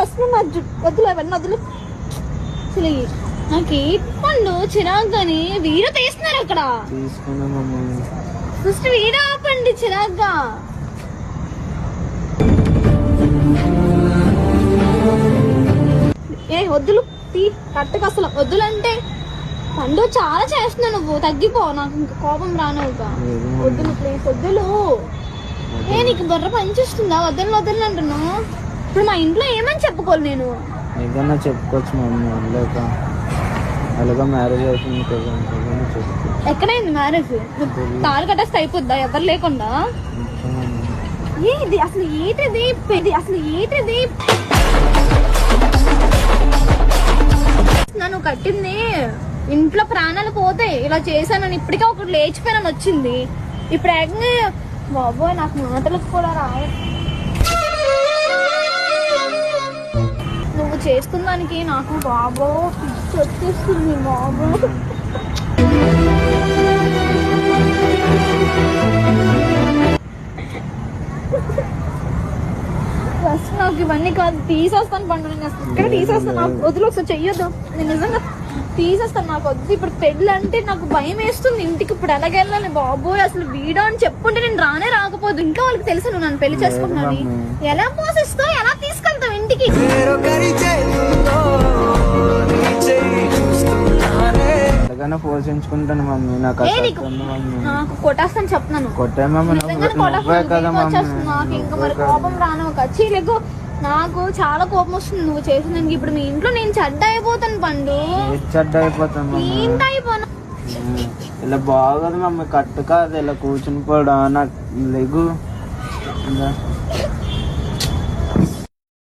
అసలు నా వద్దులు అవన్నీ వద్దులు. అసలు నాకు పండు చిరాకు కానీ వీడియో తీస్తున్నారు అక్కడ. ఫస్ట్ వీడియో ఆపండి చిరాగ్గా. ఏ వద్దులు తీ కట్టకు అసలు వద్దులు అంటే. పండు చాలా చేస్తున్నావు నువ్వు, తగ్గిపో. నాకు ఇంకా కోపం రానవుగా. వద్దులు ప్లీజ్ వద్దులు. ఏ నీకు బుర్ర పనిచేస్తుందా? వద్దలు వద్దలు అంటున్నావు. ఇప్పుడు మా ఇంట్లో ఏమని చెప్పుకోవాలి నేను? ఏదన్నా చెప్పుకోవచ్చు మమ్మీ. అలాగా మ్యారేజ్ అవుతుంది. ఎక్కడైంది మ్యారేజ్? తాళి కట్టేస్తే అయిపోద్దా ఎవరు లేకుండా? ఏది అసలు ఏంటిది? అసలు ఏంటిది? నన్ను కట్టింది ఇంట్లో ప్రాణాలు పోతాయి. ఇలా చేశానని ఇప్పటికే ఒకటి లేచిపోయానని వచ్చింది. ఇప్పుడు ఏకంగా బాబోయ్ నాకు మాటలకు కూడా రావు. నువ్వు చేస్తున్న దానికి నాకు బాబో పిచ్చి వచ్చేస్తుంది బాబో. ఫస్ట్ నాకు ఇవన్నీ కాదు, తీసేస్తాను పండు. నేను ఇక్కడ తీసేస్తాను. నాకు వదిలి ఒకసారి చెయ్యొద్దు. నేను నిజంగా తీసేస్తాను. నాకు వద్దు. ఇప్పుడు పెళ్ళి అంటే నాకు భయం వేస్తుంది. ఇంటికి ఇప్పుడు ఎలాగెళ్ళాలి బాబోయ్. అసలు వీడో అని చెప్పుంటే నేను రానే రాకపోదు. ఇంకా వాళ్ళకి తెలుసు నువ్వు నన్ను పెళ్లి చేసుకున్నాను. ఎలా పోషిస్తావు, ఎలా తీసుకెళ్తావు ఇంటికి? పోషించుకుంటాను మమ్మీ. నాకు కొట్టేస్తాను చెప్తున్నాను. కొట్టే మమ్మీ. నాకు ఇంకా మరి కోపం రాను. ఖచ్చితంగా నాకు చాలా కోపం వస్తుంది నువ్వు చేసినందుకు. ఇప్పుడు మీ ఇంట్లో నేను చెడ్డ అయిపోతాను పండు. చెడ్డ అయిపోతాను. ఏంటి అయిపోను? ఇలా బాగోదు మమ్మీ. కట్టు కాదు ఇలా కూర్చుని పోవడం. నాకు లెగు